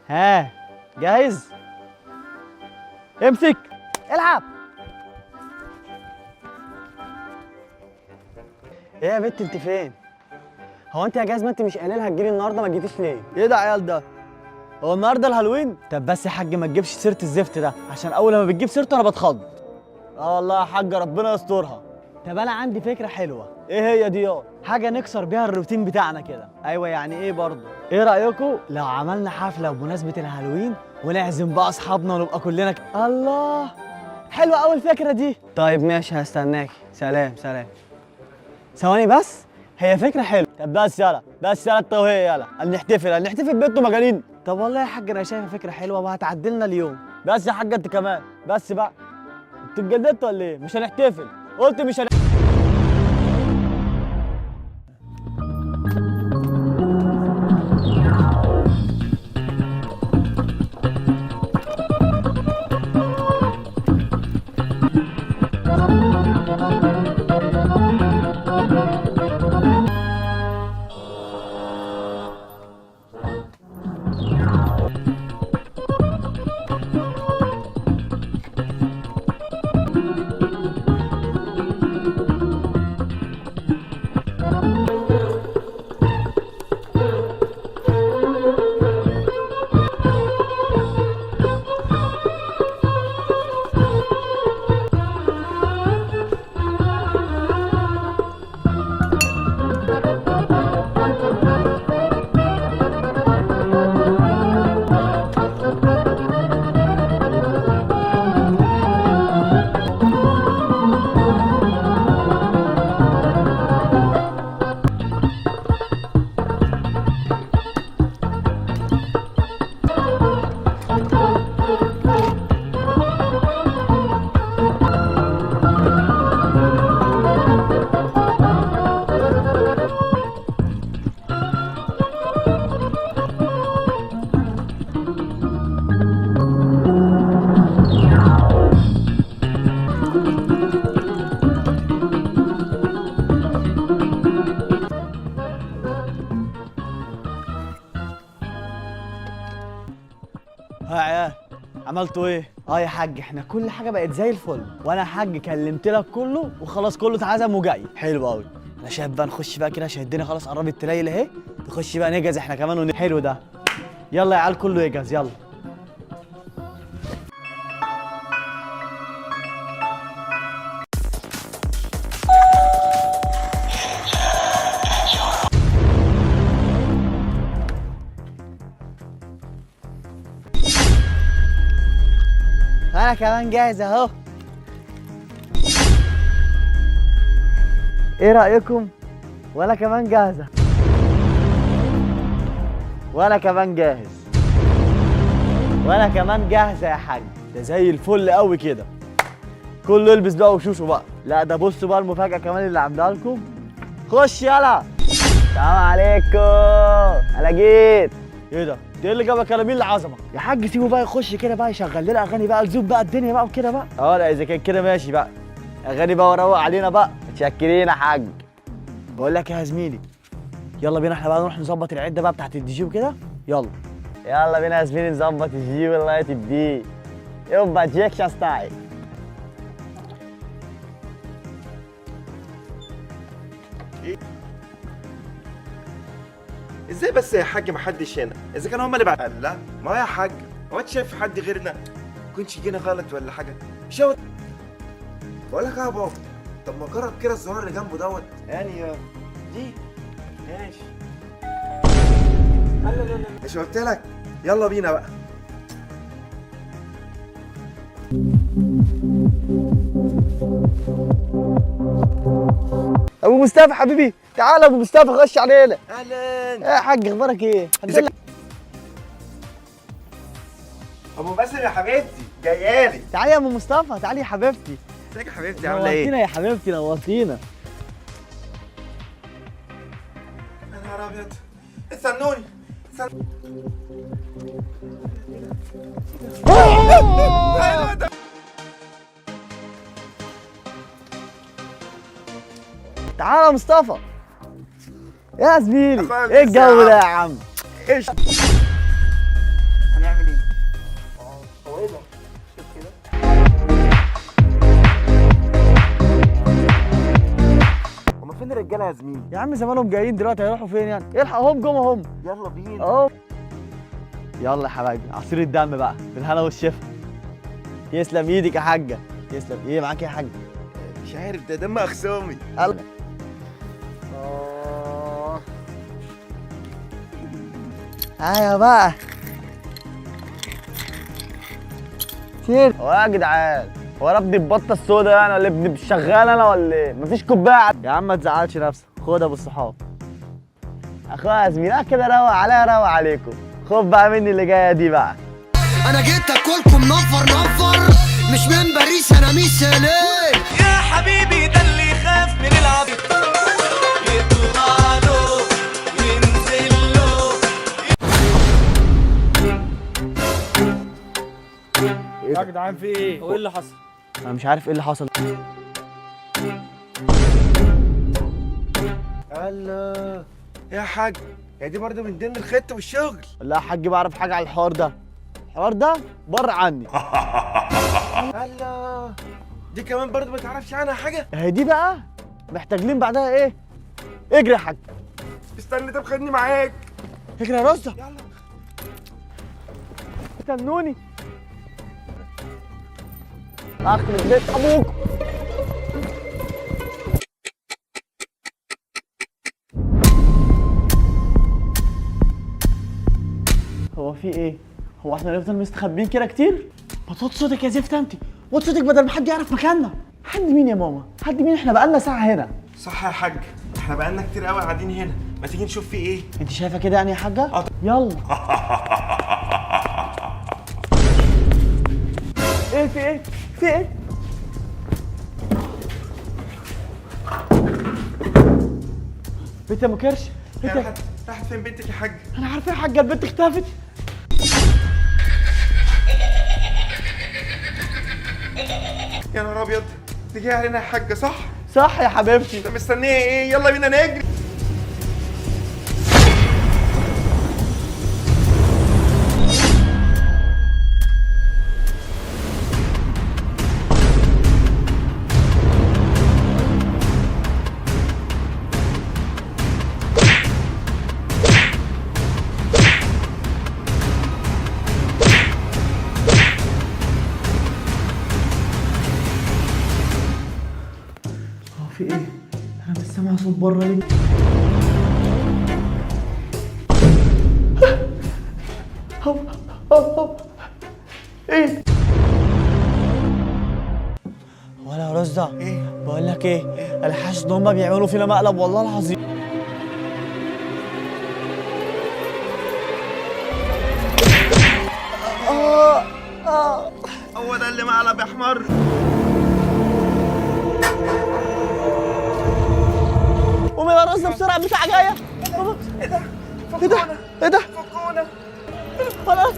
ها جاهز؟ امسك العب. ايه يا بنت انت فين؟ هو انت يا جاز ما انت مش قايله لها تجيلي النهارده، ما جيتيش ليه؟ ايه ده يا عيال ده؟ هو النهارده الهالوين؟ طب بس يا حاج ما تجيبش سيره الزفت ده، عشان اول ما بتجيب سيرته انا بتخض. اه والله يا حاجه ربنا يسترها. طب انا عندي فكره حلوه. ايه هي دي؟ حاجه نكسر بيها الروتين بتاعنا كده. ايوه يعني ايه برضه؟ ايه رايكم لو عملنا حفله بمناسبه الهالوين ونعزم بقى اصحابنا ونبقى كلنا الله، حلوه قوي الفكره دي. طيب ماشي هستناكي. سلام سلام. ثواني بس، هي فكره حلوه. طب بس يلا بس يلا انت وهي يلا هنحتفل بنتوا مجانين. طب والله يا حاج انا شايفه فكره حلوه وهتعدي لنا اليوم. بس يا حاجه انت كمان بس بقى، انتوا اتجددتوا ولا ايه؟ مش هنحتفل، قلت مش هنحتفل. ها يا عيال عملتوا ايه؟ اه يا حاج احنا كل حاجه بقت زي الفل، وانا يا حاج كلمت لك كله وخلاص كله اتعزم وجاي. حلو قوي. انا شايف بقى نخش بقى كده عشان الدنيا خلاص قربت تليل اهي، نخش بقى نجهز احنا كمان حلو ده. يلا يا عيال كله يجهز يلا. انا كمان جاهز اهو. ايه رايكم؟ وانا كمان جاهزه. وانا كمان جاهز. وانا كمان جاهزه يا حاج. ده زي الفل قوي كده. كله يلبس بقى وشوشوا بقى. لا ده بصوا بقى المفاجاه كمان اللي عاملها لكم. خش يلا. السلام عليكم. انا جيت. ايه ده؟ ايه اللي جابك يا مين العظمه؟ يا حاج سيبه بقى يخش كده بقى يشغل لنا اغاني بقى لزوم بقى الدنيا بقى وكده بقى. اه لا اذا كان كده ماشي بقى. اغاني بقى وروق علينا بقى. متشكرين يا حاج. بقول لك يا زميلي، يلا بينا احنا بقى نروح نظبط العده بقى بتاعت الدي جي وكده. يلا. يلا بينا يا زميلي نظبط الدي جي والله تديه. يبقى جيكشن ستايل. ازاي بس يا حاج ما حدش هنا؟ اذا كان هم اللي بعد. لا ما يا حاج، هو انت شايف حد غيرنا؟ كنتش جينا غلط ولا حاجه؟ شو بقول لك يا بابا، طب ما جرب كده الزرار اللي جنبه دوت يعني دي. ماشي. لا لا لا مش قلت لك؟ يلا بينا بقى. ابو مصطفى حبيبي تعال. ابو مصطفى خش علينا. اهلا. ايه يا حاج اخبارك ايه؟ ابو باسم يا حبيبتي جايالي. تعالي يا ابو مصطفى، تعالي يا حبيبتي. ازيك يا حبيبتي عامله ايه؟ نورتينا يا حبيبتي نورتينا. يا نهار ابيض. استنوني. تعالى يا مصطفى. يا زميلي أخويا ايه الجو لسه ده يا عم؟ ايش؟ الرجاله يا زميلي؟ يا عم زمانهم جايين دلوقتي، هيروحوا فين يعني؟ الحق هم جم اهم. يلا بينا اهو. يلا يا حبايبي، عصير الدم بقى بالهنا والشفا. يسلم ايدك يا حاجه. يسلم ايه معاك يا حاجه؟ مش عارف، ده دم اخصامي. يلا. ايوه بقى. كتير. هو يا جدعان، هو انا ابني البطه السودا يعني ولا ابني شغال انا ولا ايه؟ مفيش كوبايه يا عم، ما تزعلش نفسك، خد ابو الصحاب. اخويا يا زميلي كده روق عليا روق عليكم. خد بقى مني اللي جايه دي بقى. انا جيت اكلكم نفر مش من باريس، انا ميشيلين. يا حبيبي ده اللي يخاف من العبيط يطلع له ينزل له. يا جدعان في ايه؟ هو ايه اللي حصل؟ انا مش عارف ايه اللي حصل. الله يا حاج، هي دي برضه من ضمن الخطه والشغل؟ لا يا حاج، بعرف حاجه على الحوار ده. الحوار ده بره عني. الله، دي كمان برضه ما تعرفش عنها حاجه؟ هي دي بقى محتاجين بعدها ايه؟ اجري يا حاج. استنى، طب خدني معاك. اجري يا رزة. يلا. استنوني. اخر بيت ابوك. هو في ايه؟ هو احنا نفضل مستخبيين كده كتير؟ ما توطي صوتك يا زفت انت، وطي صوتك بدل ما حد يعرف مكاننا. حد مين يا ماما؟ حد مين؟ احنا بقالنا ساعة هنا. صح يا حاج، احنا بقالنا كتير قوي قاعدين هنا، ما تيجي نشوف في ايه؟ انت شايفة كده يعني يا حاجة؟ يلا. ايه في ايه؟ في ايه؟ بنت يا مكرش، بنت يا... راحت فين بنتك يا حاج؟ انا عارفة يا حاجة، البنت اختفت. يا نهار ابيض، دي جايه علينا يا حاجه صح؟ صح يا حبيبتي. انت مستنيه ايه؟ يلا بينا نجري. في ايه؟ انا مش سامع صوت بره ليه؟ هو ايه؟ ولا يا رزة؟ ايه؟ بقول لك ايه؟ انا حاسس ان هم بيعملوا فينا مقلب والله العظيم. هو ده اللي مقلب يا حمار. قوم يا رزة بسرعة، بتاع جاية. ايه ده؟ ايه ده؟ ايه ده؟ فكونا. خلاص.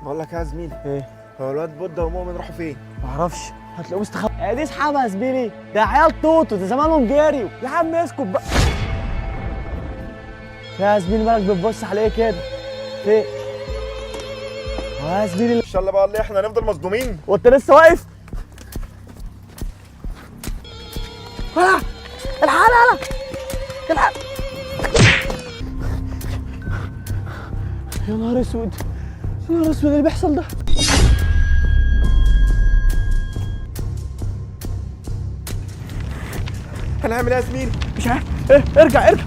بقول لك يا زميلي، ايه؟ هو الواد بودة ومؤمن راحوا فين؟ معرفش، هتلاقوه مستخبي. دي اصحابها يا زميلي، ده عيال توتو، ده زمانهم جاري. يا عم اسكت بقى. يا زميلي مالك بتبص عليه كده؟ ايه؟ يا زميلي ان شاء الله بقى اللي احنا هنفضل مصدومين. وانت لسه واقف؟ الحق الحق الحق. يا نهار اسود، يا نهار اسود اللي بيحصل ده. هنعمل ايه يا زميلي؟ مش عارف. ايه؟ ارجع ارجع.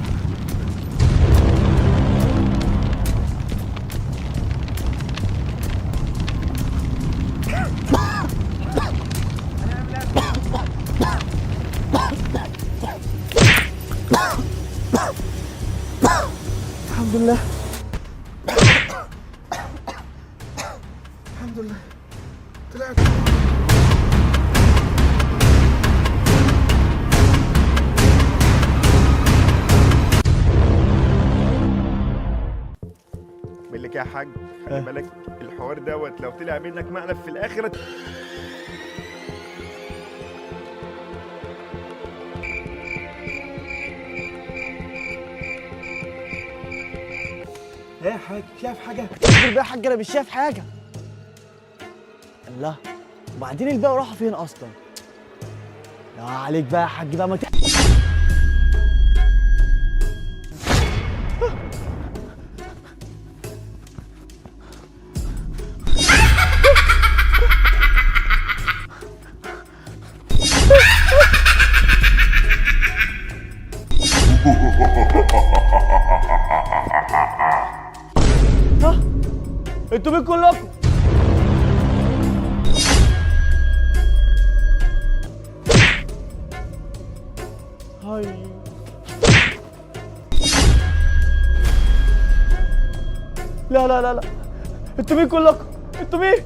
الحمد لله. الحمد لله طلعت. بقول لك يا حاج، خلي بالك الحوار دوت لو طلع منك مقلب في الاخر. ايه يا حاج، شايف حاجه؟ اصبر بقى يا حاج، انا مش شايف حاجه. الله، وبعدين الباقي راحوا فين اصلا؟ يا عليك بقى يا حاج بقى ما ها؟ انتوا مين كلكم؟ هاي لا لا لا لا، انتوا مين كلكم؟ انتوا مين؟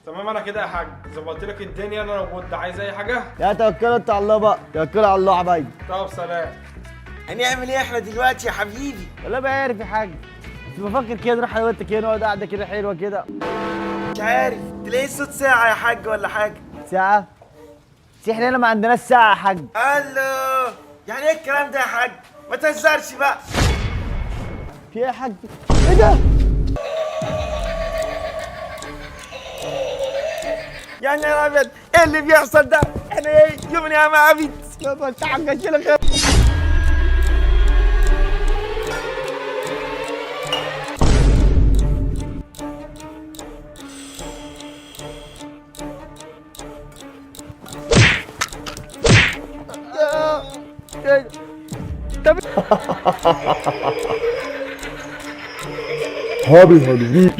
تمام انا كده يا حاج، ظبطت لك الدنيا، انا موجود. عايز اي حاجه؟ يا توكلوا انت على الله بقى، توكلوا على الله حبايبي. طب سلام. هنعمل ايه احنا دلوقتي يا حبيبي؟ والله ما عارف يا حاج، كنت بفكر كده نروح انا وانت كده نقعد قاعده كده حلوه كده. مش عارف، تلاقي صوت ساعة يا حاج ولا حاجة. ساعة؟ بس احنا هنا ما عندناش ساعة يا حاج. الو، يعني ايه الكلام ده يا حاج؟ ما تهزرش بقى. في ايه يا حاج؟ ايه ده؟ يعني يا ابيض ايه اللي بيحصل ده؟ احنا ايه يوم يا معبد؟ يابا انت حاج اشيلك. هابي هالوين